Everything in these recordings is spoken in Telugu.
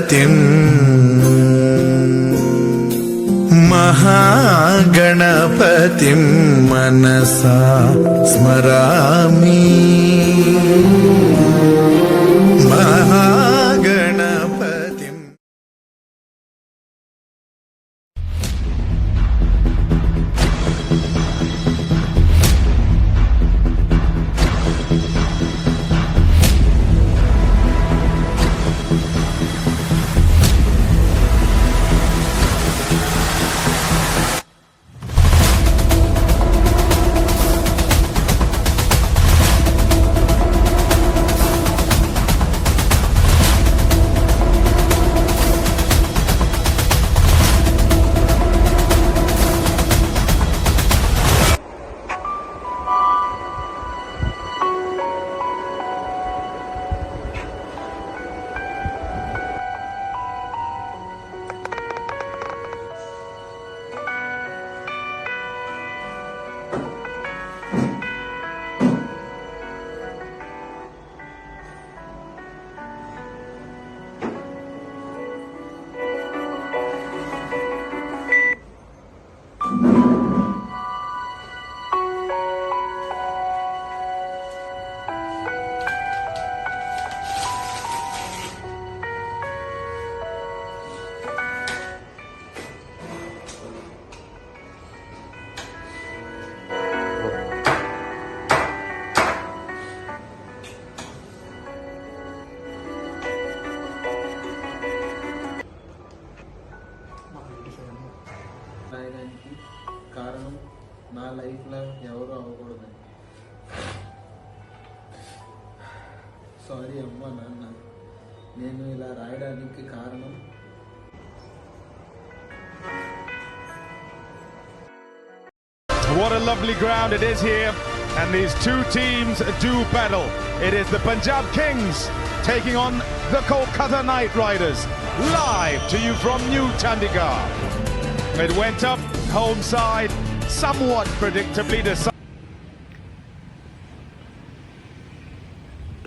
गणपतिं महागणपतिं मनसा स्मरामि। महागणपतिं రాయడానికి కారణం నా లైఫ్లో ఎవరు అవ్వకూడదు. సారీ అమ్మ నాన్న, నేను ఇలా రాయడానికి కారణం What a lovely ground it is here, and these two teams do battle. It is the Punjab Kings taking on the Kolkata Knight Riders, live to you from New Chandigarh. It went up home side, somewhat predictably to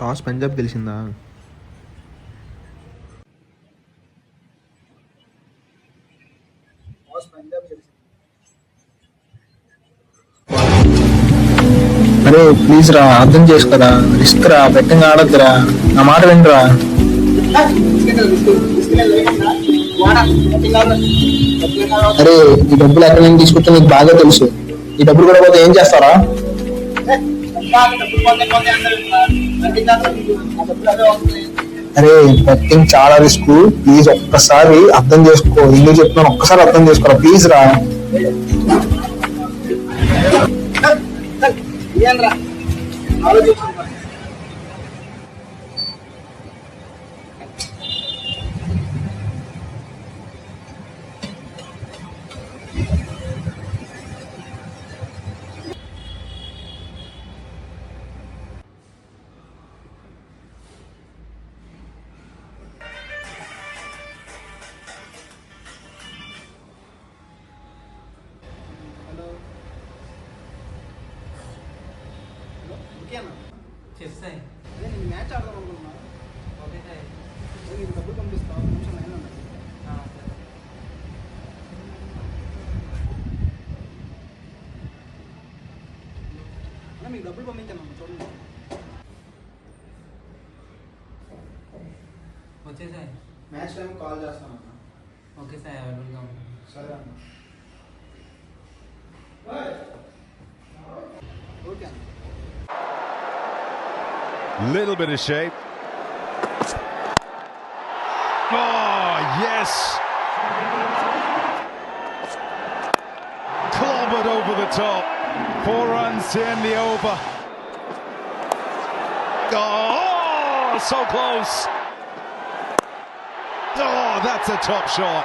toss Punjab గెలిచిందా? అరే ప్లీజ్ రా, అర్థం చేసుకోరా, రిస్క్ రా, బెట్టింగ్ ఆడద్దురా, నా మాట వినరా. అరే ఈ డబ్బులు ఎక్కడి నుంచి తీసుకుంటే నీకు బాగా తెలుసు. ఈ డబ్బులు కూడా పోతే ఏం చేస్తారా? అరే బెట్టింగ్ చాలా రిస్క్, ప్లీజ్ ఒక్కసారి అర్థం చేసుకో. ఎందుకు చెప్తున్నాను, ఒక్కసారి అర్థం చేసుకోరా ప్లీజ్ రా. చేస్తాయి. అదే నేను మ్యాచ్ ఆడదాం అనుకుంటున్నా. ఓకే సార్, నీకు డబ్బులు పంపిస్తాను, నిమిషం లైన్ ఉన్నాయి. అన్న మీకు డబ్బులు పంపించాను చూడండి. వచ్చేసాయి. మ్యాచ్ టైం కాల్ చేస్తాను అన్న. ఓకే సార్, అవైలబుల్గా ఉంటాను. సరే అన్న. ఓకే అన్న. little bit of shape. Oh yes, clobbered over the top. 4 runs to end the over. Oh, so close. Oh, that's a top shot.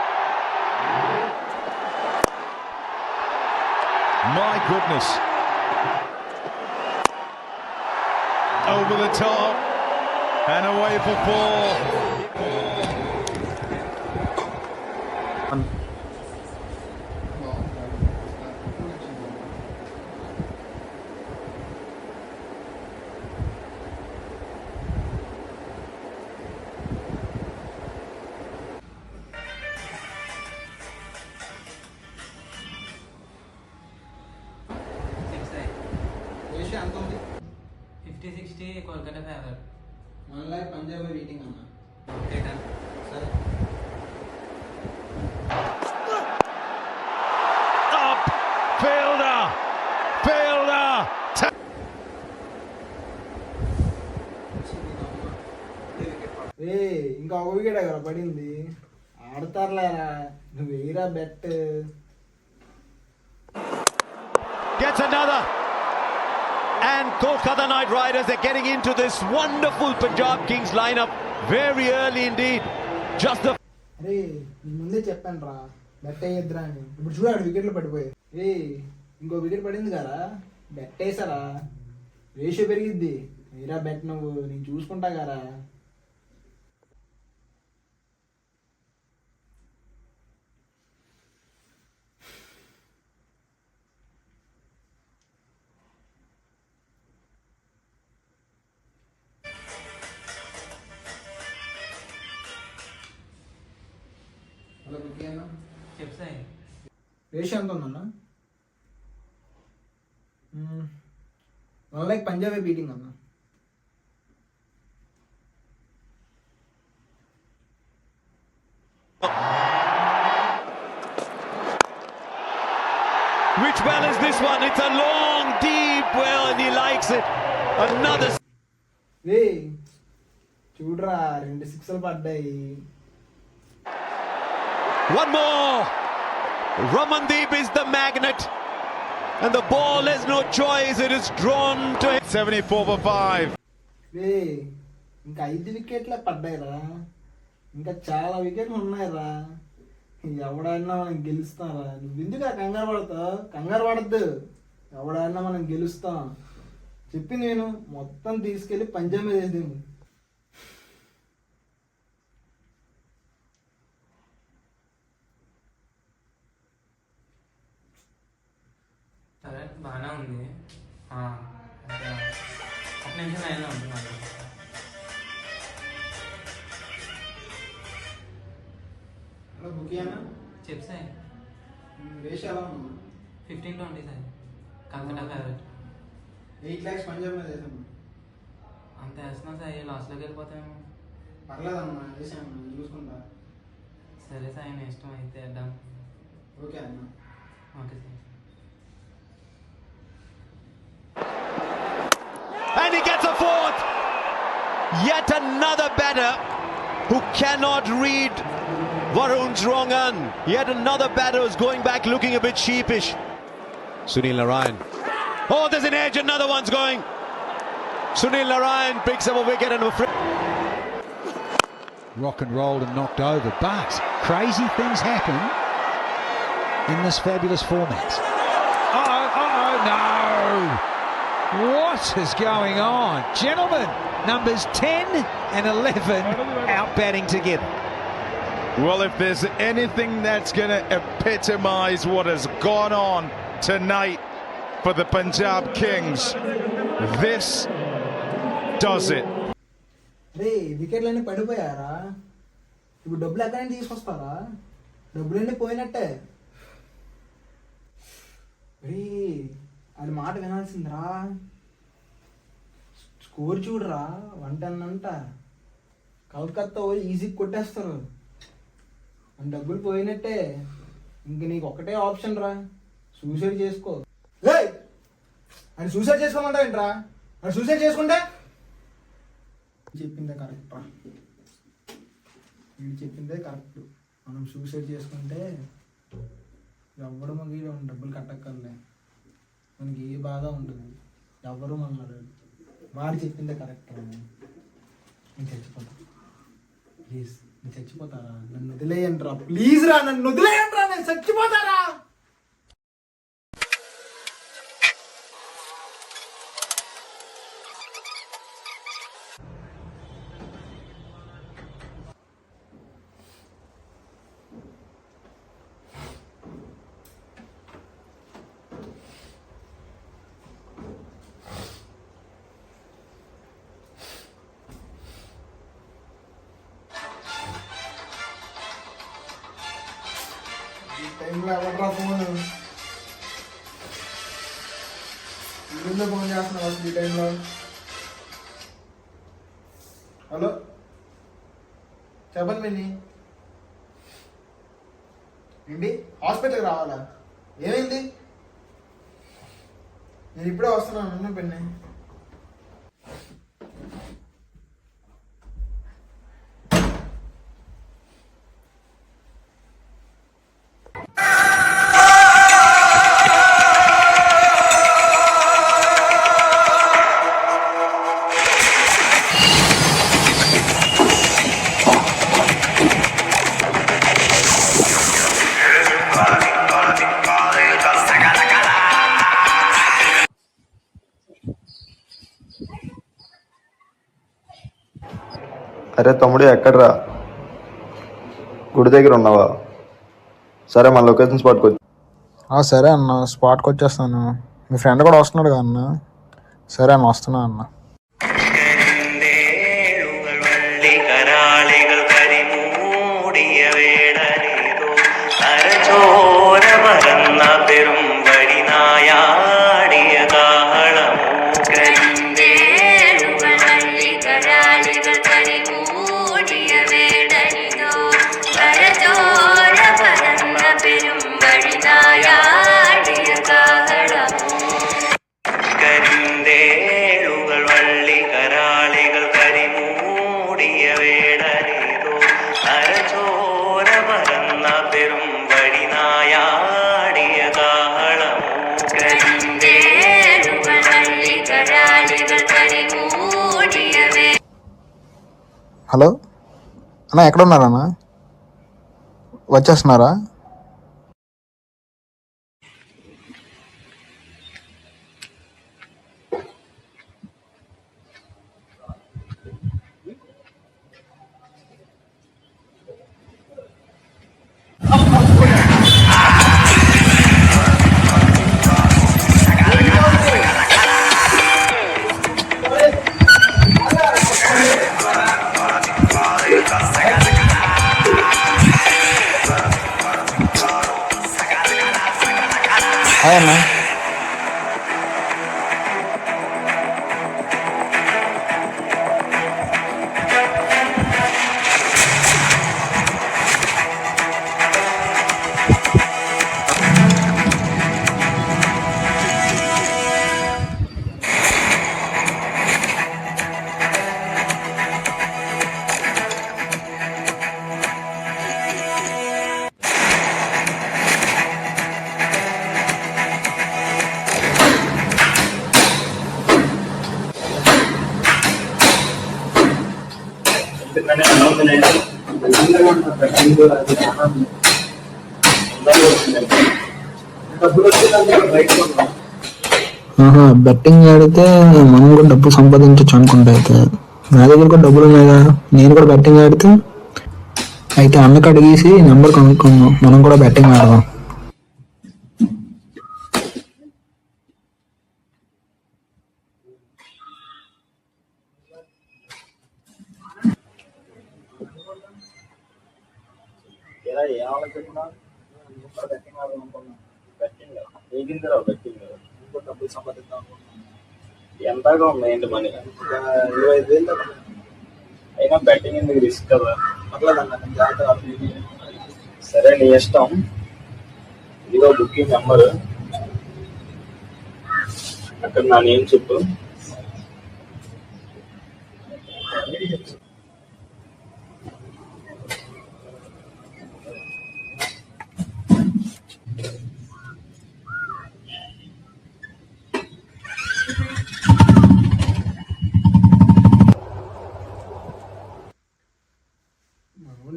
My goodness. Over the top and away for 4. 160 Kolkata favourite. 1 lakh Punjab beating అన్న. Okay done. సరే. Up! Fielder! Fielder! ఇంకా ఒక వికెట్ కదా పడింది, ఆడతారులేరా, నువ్వు వేయరా bet. Gets another. And Kolkata Knight Riders, they're getting into this wonderful Punjab Kings lineup very early indeed. Just the అరే నీ ముందే చెప్పాను రా బెట్ వేయద్దురా అని. ఇప్పుడు చూడాడు వికెట్లు పడిపోయాయి. ఇంకో వికెట్ పడింది కదా, బెట్ వేసారా, రేషియో పెరిగిద్ది. వేరా బెట్, నువ్వు నేను చూసుకుంటా కదా. హలో బుక్ అన్న. చెప్సాయి. రేషియో ఎంత ఉందన్న? 1 lakh పంజాబే బీటింగ్ అన్న. which well is this one? It's a long, deep well, and he likes it. Another. చూడరా 2 సిక్స్లు పడ్డాయి. One more. Ramandeep is the magnet, and the ball has no choice. It is drawn to him. 74 for 5. ఇంకా 5 వికెట్లే పడ్డాయిరా, ఇంకా చాలా వికెట్లు ఉన్నాయిరా. ఎవడైనా మనం గెలుస్తారా? నువ్వు ఎందుకు కంగారు పడతావు? కంగారు పడద్దు, ఎవడైనా మనం గెలుస్తాం. చెప్పి నేను మొత్తం తీసుకెళ్ళి పంజాబ్ మీద వేసేది. సరే బాగానే ఉంది. ఒక నిమిషం లైన్లో ఉంటుంది మళ్ళీ. హలో బుక్ అన్న. చెప్సాయి. రేషియో ఎలా ఉంది? 15-20 sir. Calcutta favourite. 8 lakhs Punjab మీద వేసాను. అంత వేస్తున్నా సార్, లాస్లోకి వెళ్ళిపోతామేమో. పర్లేదమ్మా, వేసాను, నేను చూసుకుంటా. సరే సార్, ఆయన ఇష్టం అయితే వేద్దాం. ఓకే అన్న. Okay sir. And he gets a fourth. Yet another batter who cannot read Varun's wrong un. Yet another batter who's going back looking a bit sheepish. Sunil Narayan. Oh, there's an edge. Another one's going. Sunil Narayan picks up a wicket and a free. Rock and rolled and knocked over, but crazy things happen in this fabulous format. No! What is going on? Gentlemen, numbers 10 and 11 out batting together. Well, if there's anything that's going to epitomise what has gone on tonight for the Punjab Kings, this does it. రే వికెట్లన్నీ పడిపోయారా? ఇప్పుడు డబ్బులు ఎక్కడైనా తీసుకొస్తారా? డబ్బులన్నీ పోయినట్టే. రే అది మాట వినాల్సిందిరా. స్కోర్ చూడరా, 110 అంట. కలకత్తా పోయి ఈజీగా కొట్టేస్తారు. మన డబ్బులు పోయినట్టే. ఇంక నీకు ఒకటే ఆప్షన్ రా, సూసైడ్ చేసుకో. అని సూసైడ్ చేసుకోమంటా ఏంట్రా? అని సూసైడ్ చేసుకుంటే చెప్పిందే కరెక్ట్ రా. వీడు చెప్పిందే కరెక్ట్. మనం సూసైడ్ చేసుకుంటే ఎవడు మనకి డబ్బులు కట్టక్కర్లే, మనకి ఏ బాధ ఉంటుంది, ఎవరు మనల్ని. వాడు చెప్పిందే కరెక్ట్ రా. నేను చచ్చిపోతా, ప్లీజ్. నేను చచ్చిపోతారా? నన్ను వదిలేయండి రా, ప్లీజ్ రా, నన్ను వదిలేయండి రా, నేను చచ్చిపోతారా. టైంలో ఎవడరా ఫోన్? ఎందుకు ఫోన్ చేస్తున్నావు అసలు ఈ టైంలో? చెప్పండి పిన్ని. ఏంటి హాస్పిటల్కి రావాలా? ఏమైంది? నేను ఇప్పుడే వస్తున్నాను. అన్న పిన్ని. అరే తమ్ముడు ఎక్కడ్రా? గుడి దగ్గర ఉన్నావా? సరే మన లొకేషన్ స్పాట్కి వచ్చి. సరే అన్న, స్పాట్కి వచ్చేస్తాను. మీ ఫ్రెండ్ కూడా వస్తున్నాడు కదా అన్న? సరే అన్న, వస్తున్నా అన్న. హలో అన్న, ఎక్కడ ఉన్నారన్నా? వచ్చేస్తున్నారా? హాయ్ అన్న. బెట్టింగ్ ఆడితే మనం కూడా డబ్బులు సంపాదించవచ్చు అనుకుంటా. అయితే నా దగ్గర కూడా డబ్బులు ఉన్నాయి కదా, నేను కూడా బెట్టింగ్ ఆడితే అయితే అన్నకు అడిగేసి నెంబర్ కనుక్కుందాం, మనం కూడా బెట్టింగ్ ఆడదాం. ఎంతగా ఉన్నాయండి మనీ? 25,000 అయినా బెట్టింగ్ ఎందుకు రిస్క్ కదా. సరే నీ ఇష్టం. ఇదిగో బుకింగ్ నెంబర్, అక్కడ నా నేమ్ చెప్పు.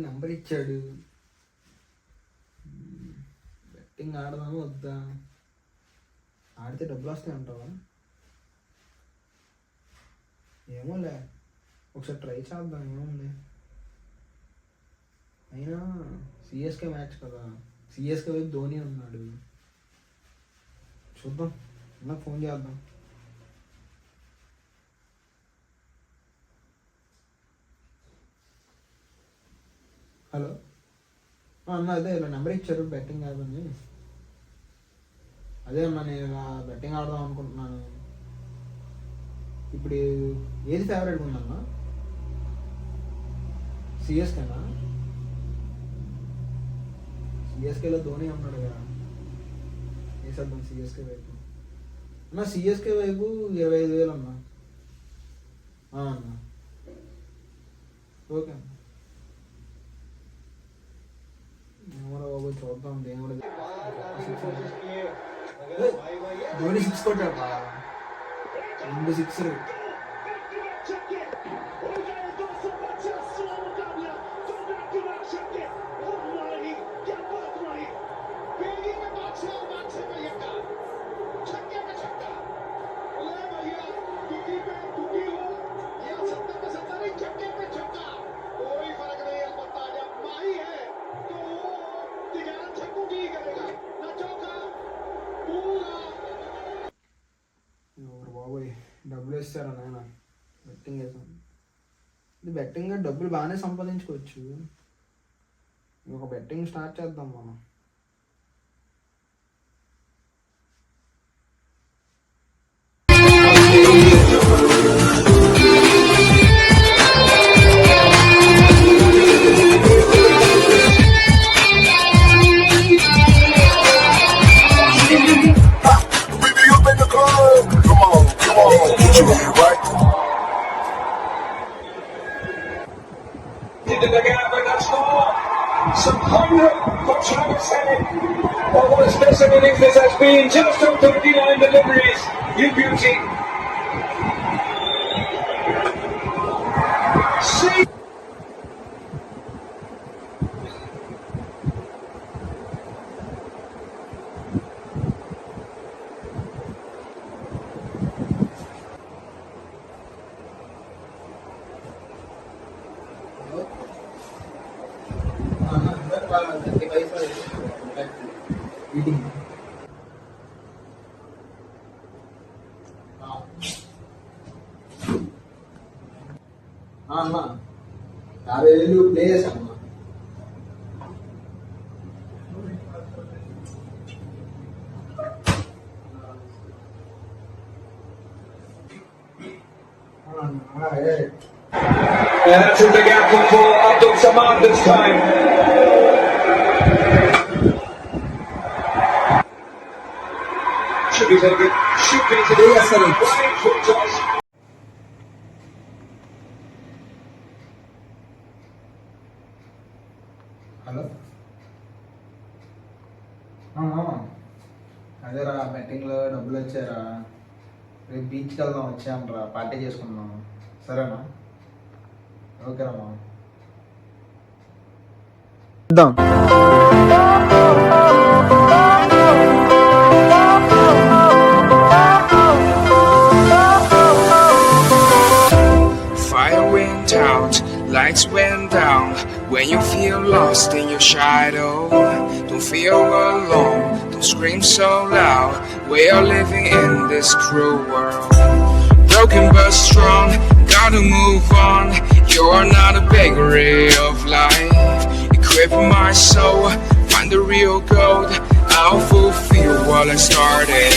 నెంబర్ ఇచ్చాడు. బెట్టింగ్ ఆడదాము వద్దా? ఆడితే డబ్బులు వస్తాయి అంటావా? ఏమోలే, ఒకసారి ట్రై చేద్దాం. ఏముంది, అయినా సిఎస్కే మ్యాచ్ కదా, సిఎస్కే వైపు ధోని ఉన్నాడు. చూద్దాం, నాకు ఫోన్ చేద్దాం. హలో అన్న, అదే ఇలా నెంబర్ ఇచ్చారు బెట్టింగ్ ఆడదని. అదే అన్న, నేను ఇలా బెట్టింగ్ ఆడదాం అనుకుంటున్నాను. ఇప్పుడు ఏది ఫేవరెట్ ఉందన్నా? సిఎస్కేనా? సిఎస్కేలో ధోని అన్నాడు కదా, వేసేద్దాం సిఎస్కే వైపు అన్న. సిఎస్కే వైపు 25,000 అన్న. అన్న ఓకే అన్న. ఏమో బాబు చూద్దాం. దేవుడు ధోని 6 కొట్టాడు, 2 6లు. బాబోయ్ డబ్బులు వేస్తారా నాయన, బెట్టింగ్ వేసాను. ఇది బెట్టింగ్ డబ్బులు బాగానే సంపాదించుకోవచ్చు. ఒక బెట్టింగ్ స్టార్ట్ చేద్దాం మనం. Some hunger for Travis Hennig. Oh, what a specimen this has been. Just on 39 deliveries. You beauty. See. అన్న 50,000 ప్లే చేశాను. And that's in the gap for Abdul Samad this time. Should be taken. Should be taken. Right foot toss. Hello, అదేరా బెట్టింగ్లో డబ్బులు వచ్చారా, రేపు బీచ్కి వెళ్దాం వచ్చామరా, పార్టీ చేసుకుందాం. సరేనా? ఓకేనమ్మా. Fire went out, lights went down. When you feel lost in your shadow, don't feel alone, don't scream so loud. We are living in this cruel world. Broken but strong, gotta move on. You're not a bakery of life. Equip my soul, find the real gold. I'll fulfill what I started.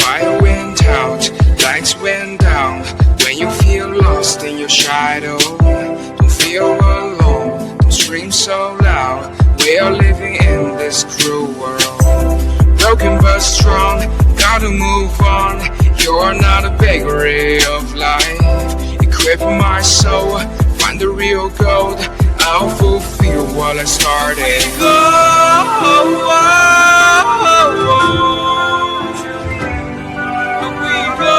Fire went out, lights went down. your shadow. Don't feel alone, don't scream so loud. We are living in this cruel world. Broken but strong, gotta move on. You're not a bakery of life. Equip my soul, find the real gold. I'll fulfill what I started. Go, we go.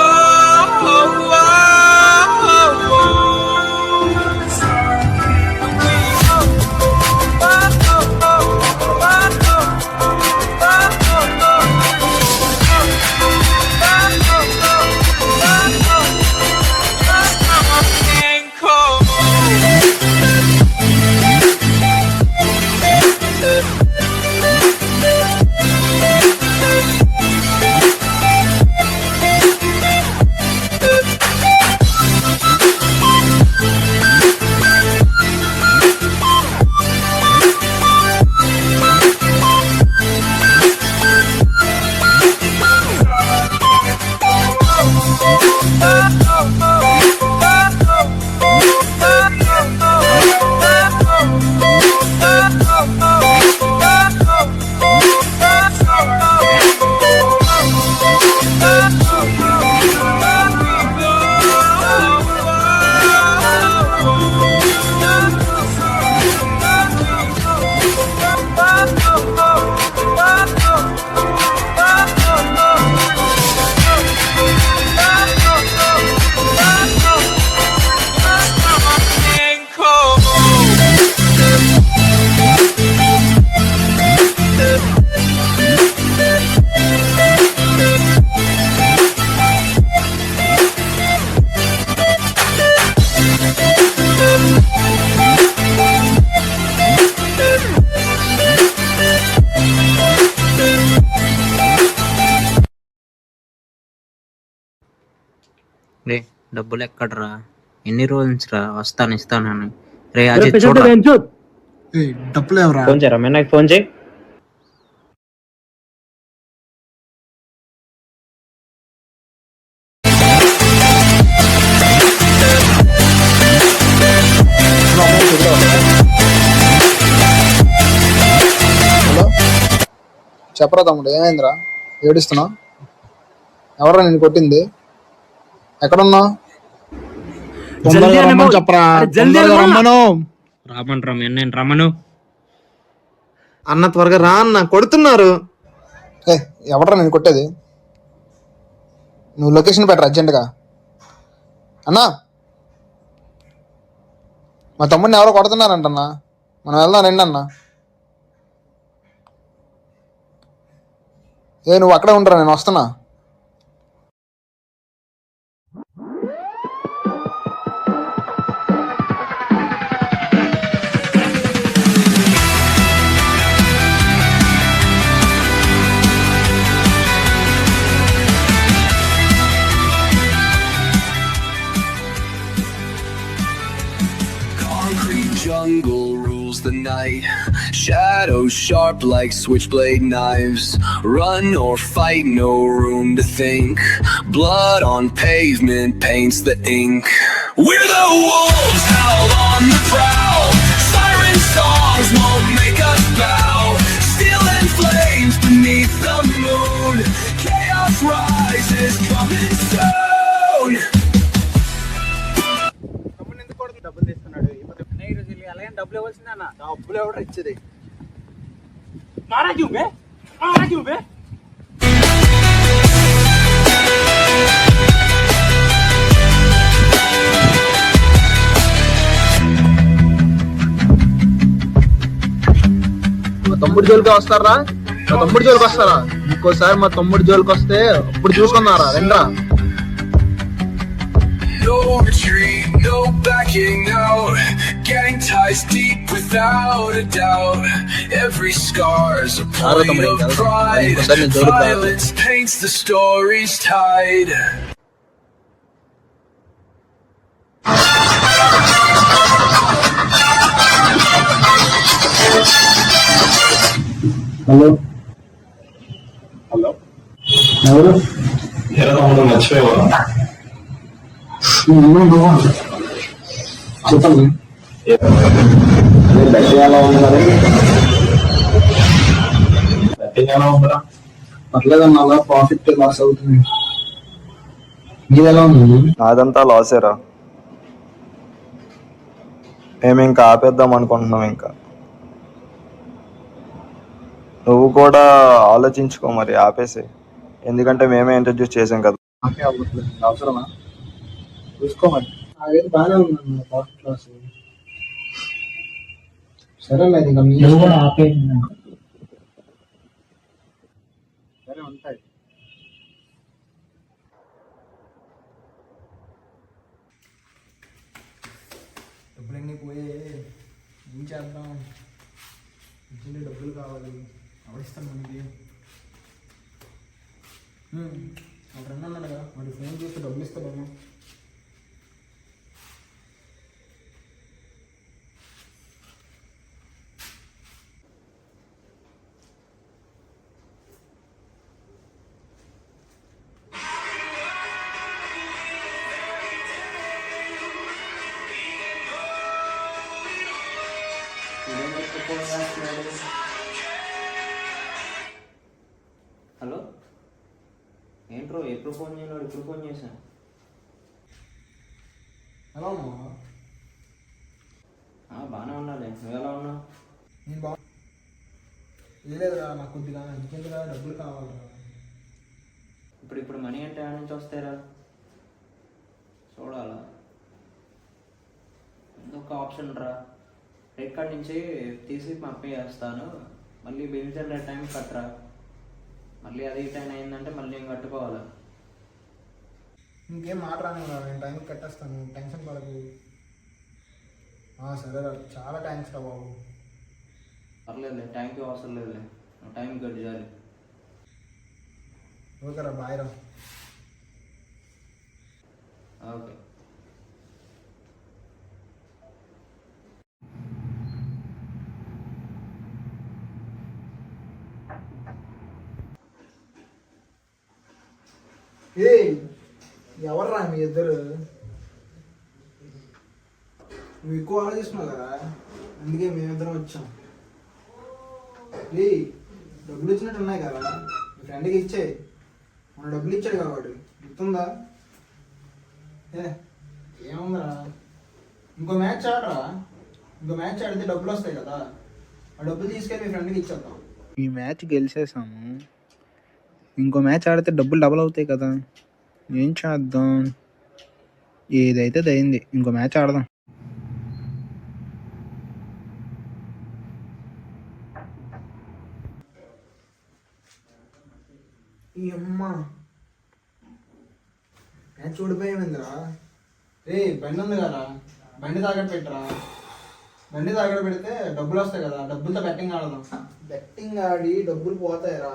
రే డబ్బులు ఎక్కడరా? ఎన్ని రోజులు రా వస్తాను ఇస్తానని. రే అజిత్ చూడరా. డబ్బులు ఎవరా? ఫోన్ చేయరా నాకు ఫోన్ చేయి. హలో చెప్పరా తమ్ముడు, ఏమైందిరా ఏడుస్తున్నావు? ఎవరా నేను కొట్టింది? ఎక్కడున్నావు? చెప్పరా. రామన్ నేను రమ్మను అన్న త్వరగా రా అన్న, కొడుతున్నారు. ఎవడరా నేను కొట్టేది? నువ్వు లొకేషన్ పెట్టరా అర్జెంటుగా. అన్నా మా తమ్ముడిని ఎవరో కొడుతున్నారంటన్నా, మనం వెళ్దాం రండి అన్న. నువ్వు అక్కడే ఉండరా, నేను వస్తున్నా. Jungle rules the night, shadows sharp like switchblade knives. Run or fight, no room to think. Blood on pavement paints the ink. We're the wolves, howl on the prowl. Siren songs won't make us bow. Steel and flames beneath the moon. Chaos rises, coming soon. డబ్బులు ఇవ్వాల్సిందన్నా. డబ్బులు ఎవరు ఇచ్చేది? మా తమ్ముడు జోలికి వస్తారా? మా తమ్ముడు జోలికి వస్తారా? ఇంకోసారి మా తమ్ముడు జోలికి వస్తే అప్పుడు చూసుకున్నారా రెండ్రా. No retreat, no backing out. Gang ties deep without a doubt. Every scar's a point of pride. Violence paints the story's tide. Hello ఎవరు? చెప్పండి. బెట్టింగ్ ఎలా ఉంది మరి? బెట్టింగ్ ఎలా ఉందా? పర్లేదన్న, అలా ప్రాఫిట్ లాస్ అవుతుంది. మీది ఎలా ఉంది? నాదంతా లాసేరా. మేము ఇంకా ఆపేద్దాం అనుకుంటున్నాం. ఇంకా నువ్వు కూడా ఆలోచించుకో మరి, ఆపేసే. ఎందుకంటే మేమే ఇంట్రడ్యూస్ చేసాం కదా. నాకే అవ్వట్లేదు, అవసరమా? చూసుకోమని నాకైతే బాగానే ఉందన్న ప్రాఫిట్ లాస్. సరే లేదు, ఇంకా మీరు కూడా ఆపేయండి. సరే ఉంటాయి. డబ్బులన్నీ పోయే, ఏం చేద్దాం? ఇచ్చిండే డబ్బులు కావాలి, ఎవరిస్తాను మనకి? మా ఫ్రెండ్ అన్నాడు కదా, వాడి ఫోన్ చూస్తే డబ్బులు ఇస్తాడేమో. హలో, ఏంట్రో ఎప్పుడు ఫోన్ చేయలేడు, ఇప్పుడు ఫోన్ చేశాను. ఎలా ఉన్నావా? బాగానే ఉండాలి, నువ్వు ఎలా ఉన్నావు? నేను లేదురా, నాకు కొద్దిగా అర్జెంటుగా డబ్బులు కావాలిరా. ఇప్పుడు మనీ అంటే ఆడ నుంచి వస్తాయిరా, చూడాలా. ఇంకొక ఆప్షన్ రా, క్రెడిట్ కార్డ్ నుంచి తీసి పే చేస్తాను, మళ్ళీ బెనిఫిషియరీ టైం కట్టరా. మళ్ళీ అది టైం అయిందంటే మళ్ళీ నేను కట్టుకోవాలి. ఇంకేం మాట్లాడను రా, నేను టైంకి కట్టేస్తాను, టెన్షన్ పడకు. సరేరా, చాలా థ్యాంక్స్ రా బాబు. పర్లేదులే, థ్యాంక్ యూ అవసరం లేదులే, నువ్వు టైంకి కట్టు చాలు. ఓకేరా, బాయ్ రా. ఓకే. ఎవర్రా మీ ఇద్దరు? నువ్వు ఎక్కువ ఆలోచిస్తున్నావు కదా, అందుకే మేమిద్దరం వచ్చాం. డబ్బులు ఇచ్చినట్టు ఉన్నాయి కదా, మీ ఫ్రెండ్కి ఇచ్చే. మన డబ్బులు ఇచ్చాడు కదా వాడు, గుర్తుందా? ఏముందిరా, ఇంకో మ్యాచ్ ఆడరా. ఇంకో మ్యాచ్ ఆడితే డబ్బులు వస్తాయి కదా, ఆ డబ్బులు తీసుకెళ్ళి మీ ఫ్రెండ్కి ఇచ్చేద్దాం. ఈ మ్యాచ్ గెలిచేసాము, ఇంకో మ్యాచ్ ఆడితే డబ్బులు డబుల్ అవుతాయి కదా. ఏం చేద్దాం, ఏదైతే అయింది, ఇంకో మ్యాచ్ ఆడదాం. ఈ అమ్మ మ్యాచ్ ఓడిపోయిందిరా. బండి ఉంది కదా, బండి తాగడ పెట్టరా. బండి తాగడ పెడితే డబ్బులు వస్తాయి కదా, డబ్బులతో బెట్టింగ్ ఆడదాం. బెట్టింగ్ ఆడి డబ్బులు పోతాయిరా,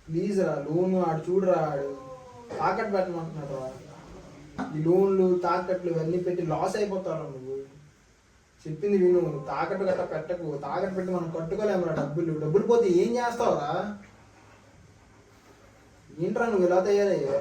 ప్లీజ్ రా. లోన్ ఆడు చూడరా, ఆడు తాకట్టు పెట్టమంటున్నాడు రా. ఈ లోన్లు తాకట్లు ఇవన్నీ పెట్టి లాస్ అయిపోతారా నువ్వు. చెప్పింది విను, తాకట్టు గట్ట పెట్టకు. తాకట్టు పెట్టి మనం కట్టుకోలేమురా డబ్బులు. డబ్బులు పోతే ఏం చేస్తావురా? ఏంట్రా నువ్వు ఇలా తయారయ్యో?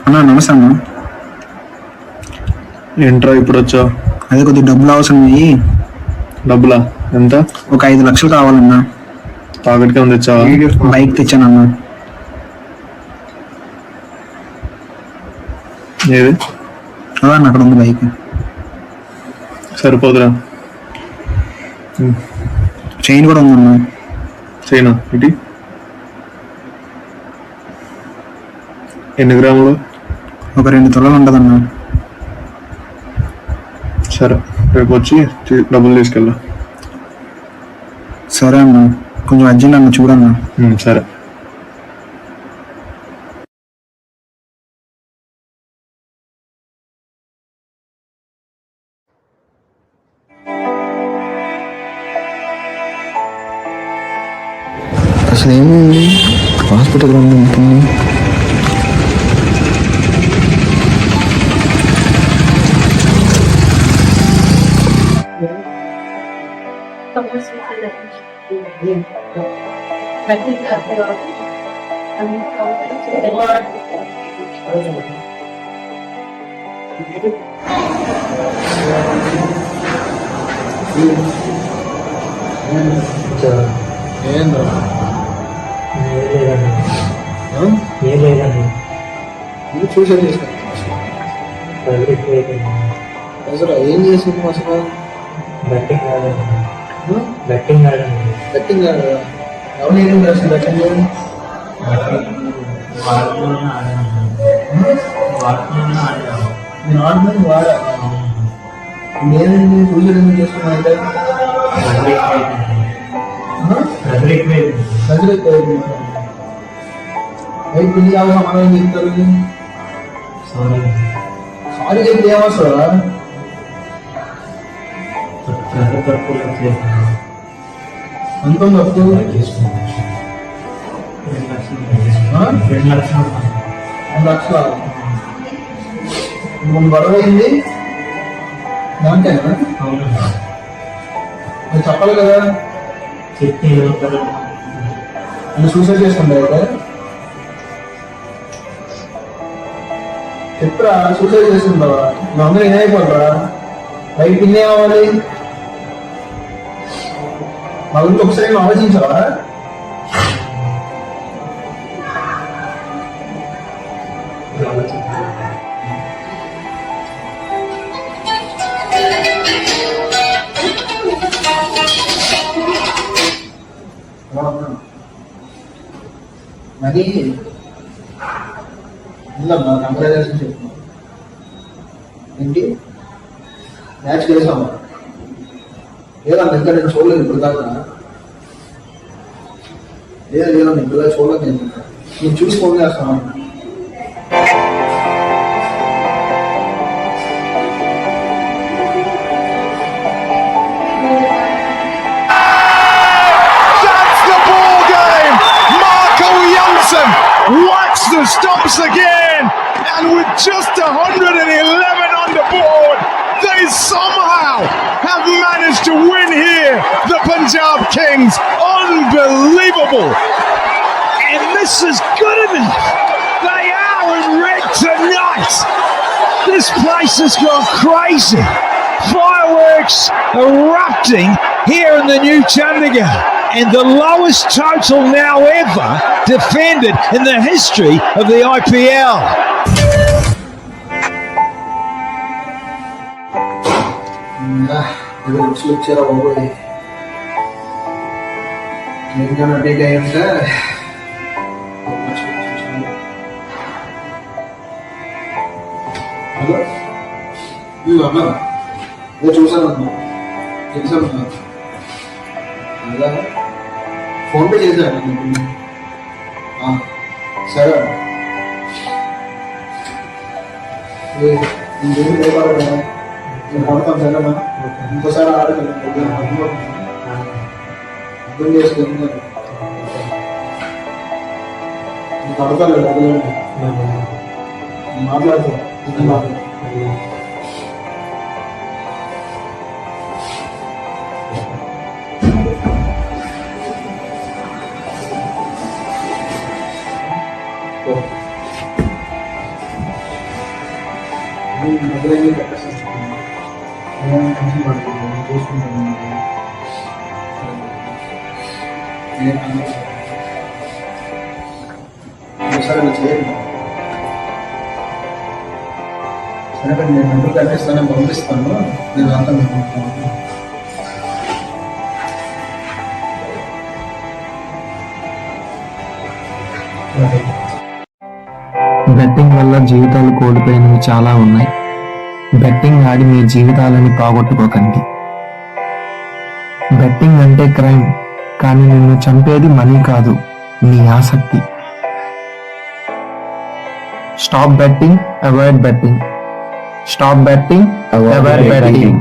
అన్నా నమస్తే అన్న. ఏంట్రా ఇప్పుడు వచ్చా? అదే కొద్దిగా డబ్బులు అవసరం. డబ్బులా? ఎంత? ఒక 5 లక్షలు కావాలన్నా. తాగట్గా ఉంది, తెచ్చావా? బైక్ తెచ్చానన్నా. ఏది? అలా అక్కడ ఉంది బైక్. సరిపోదురా. చైన్ కూడా ఉందన్నా. చైనా ఇటీ? ఎన్ని గ్రాములు? ఒక 2 తులాలు ఉండదన్నా. సరే, రేపు వచ్చి డబ్బులు తీసుకెళ్ళా. సరే అన్న, కొంచెం అర్జెంట్ అన్న, చూడన్నా. సరే. అసలు ఏమైంది? హాస్పిటల్లో ఉంటుంది. సూసైడ్ చేసుకో. అసలు ఏం చేసింది అసలు? బెట్టింగ్ కాదు. ఎవరు ఏం చేస్తుంది బెట్టింగ్? నేను ఆడుతుంది వాడా. నేనండి సూసైడ్ ఎందుకు చేసుకున్నా అంటే అయితే పిల్లి కావాలి మనం చెప్తారు. సారీ చెప్తే ఏమొస్తారా? అంత తప్పు 2 లక్షల గొడవ అయింది దాంతేనా? అది చెప్పాలి కదా. అంటే సూసైడ్ చేసుకుంటా అయితే చెప్పురా. సూసైడ్ చేసుకుంటావా? నువ్వు అందరూ ఏమైపోతారా? బయట పిన్నే కావాలి. మా గురించి ఒకసారి నువ్వు ఆలోచించావా? మరి ఉందమ్మా కంగ్రాచులేషన్ చెప్పు. ఏంటి మ్యాచ్ చేసామా? లేదమ్మా ఇంకా నేను చూడలేదు ఇప్పుడు దాకా. లేదమ్మా ఇప్పుడు దాకా చూడలేదు. నేను చూసి ఫోన్ చేస్తాను. Whacks the stumps again, and with just 111 on the board, they somehow have managed to win here. The Punjab Kings, unbelievable, and this is good enough. They are in red tonight. This place has gone crazy. Fireworks erupting here in the new Chandigarh. And the lowest total now ever defended in the history of the IPL. Phone pay చేశాను. సరే ఇంకేం లేకపోతే నేను పడతాను. సరేనా? ఇంకోసారి ఆడగలను అర్థం చేసుకుని నీకు అడగాలి. మాట్లాడతాను. సరే నేను నెంబర్ కనిపిస్తాను, పంపిస్తాను. నేను అంతా బెట్టింగ్ వల్ల జీవితాలు కోల్పోయినవి చాలా ఉన్నాయి. బెట్టింగ్ ఆడి మీ జీవితాలని పోగొట్టుకోకండి. బెట్టింగ్ అంటే క్రైమ్, కానీ నిన్ను చంపేది మనీ కాదు, నీ ఆసక్తి. Stop betting, avoid betting. Stop betting, avoid betting.